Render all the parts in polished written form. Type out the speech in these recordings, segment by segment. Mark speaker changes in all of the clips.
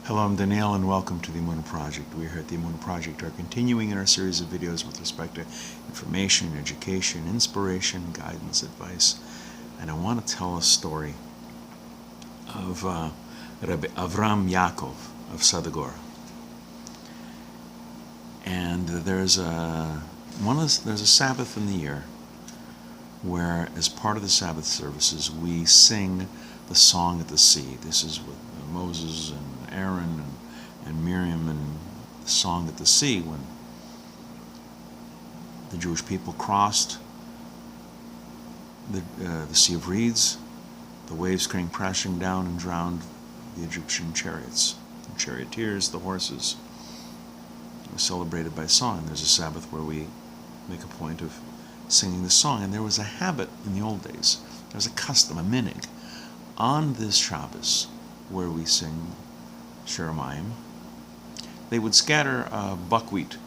Speaker 1: Hello, I'm Daniel and welcome to the Emunah Project. We here at the Emunah Project are continuing in our series of videos with respect to information, education, inspiration, guidance, advice. And I want to tell a story of Rebbe Avraham Yaakov of Sadagora. And there's a Sabbath in the year where, as part of the Sabbath services, we sing the song at the sea. This is with Moses and Aaron and Miriam, and the song at the sea when the Jewish people crossed the Sea of Reeds. The waves came crashing down and drowned the Egyptian chariots, the charioteers, the horses. It was celebrated by song. There's a Sabbath where we make a point of singing the song. And there was a habit in the old days. There was a custom, a minig, on this Shabbos where we sing Shiramayim. They would scatter buckwheat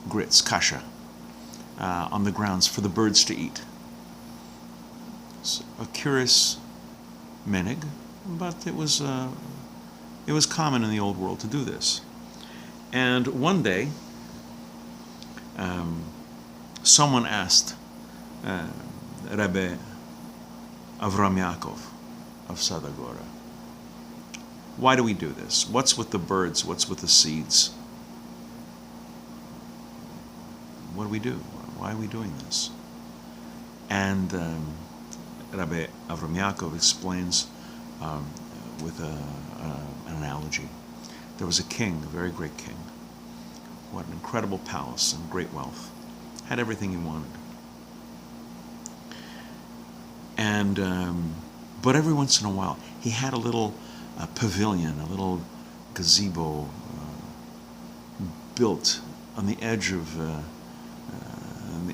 Speaker 1: grits, kasha, on the grounds for the birds to eat. It's a curious minig, but it was common in the old world to do this. And one day, someone asked Rebbe Avraham Yaakov of Sadagora, why do we do this? What's with the birds? What's with the seeds? What do we do? Why are we doing this? And Rabbi Avraham Yaakov explains with an analogy. There was a king, a very great king, who had an incredible palace and great wealth, had everything he wanted. And but every once in a while, he had a little pavilion, a little gazebo built on the edge of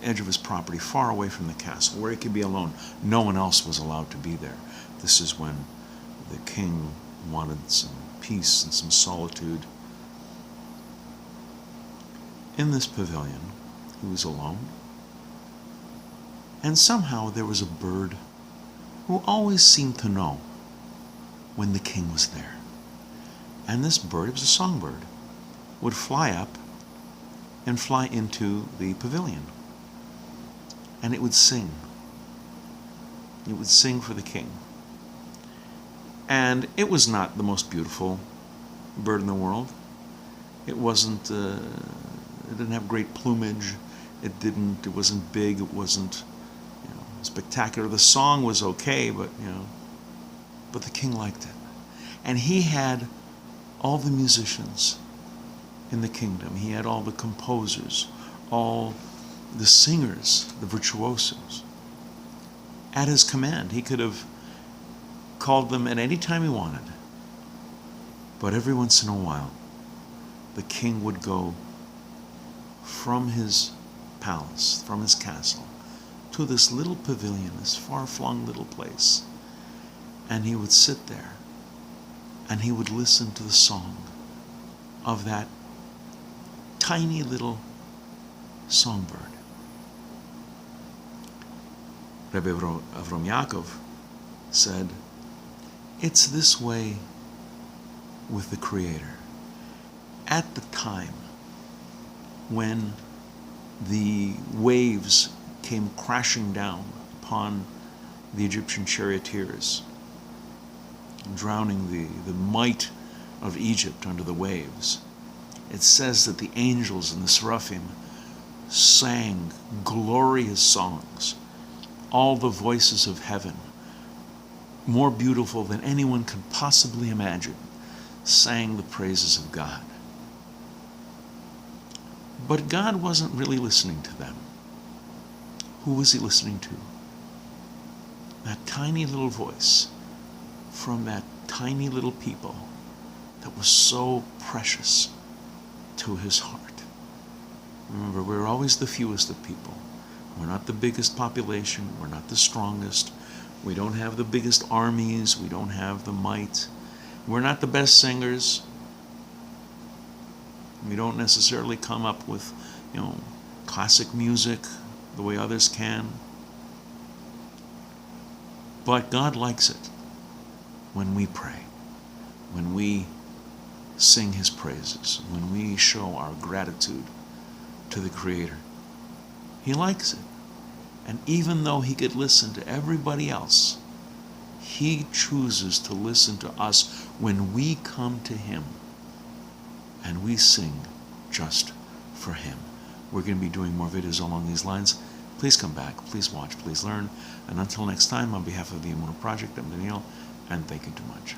Speaker 1: his property, far away from the castle, where he could be alone. No one else was allowed to be there. This is when the king wanted some peace and some solitude. In this pavilion, he was alone, and somehow there was a bird who always seemed to know when the king was there. And this bird, it was a songbird, would fly up and fly into the pavilion. And it would sing. It would sing for the king. And it was not the most beautiful bird in the world. It wasn't, it didn't have great plumage. It wasn't big. It wasn't, spectacular. The song was okay, but the king liked it. And he had all the musicians in the kingdom. He had all the composers, all the singers, the virtuosos at his command. He could have called them at any time he wanted. But every once in a while, the king would go from his palace, from his castle, to this little pavilion, this far-flung little place. And he would sit there and he would listen to the song of that tiny little songbird. Rebbe Avraham Yaakov said, it's this way with the Creator. At the time when the waves came crashing down upon the Egyptian charioteers, drowning the might of Egypt under the waves, it says that the angels and the seraphim sang glorious songs, all the voices of heaven, more beautiful than anyone could possibly imagine, sang the praises of God. But God wasn't really listening to them. Who was he listening to? That tiny little voice from that tiny little people that was so precious to his heart. Remember, we're always the fewest of people. We're not the biggest population. We're not the strongest. We don't have the biggest armies. We don't have the might. We're not the best singers. We don't necessarily come up with, classic music the way others can. But God likes it when we pray, when we sing His praises, when we show our gratitude to the Creator, He likes it. And even though He could listen to everybody else, He chooses to listen to us when we come to Him and we sing just for Him. We're going to be doing more videos along these lines. Please come back, please watch, please learn. And until next time, on behalf of the Emunah Project, I'm Daniel, and thank you too much.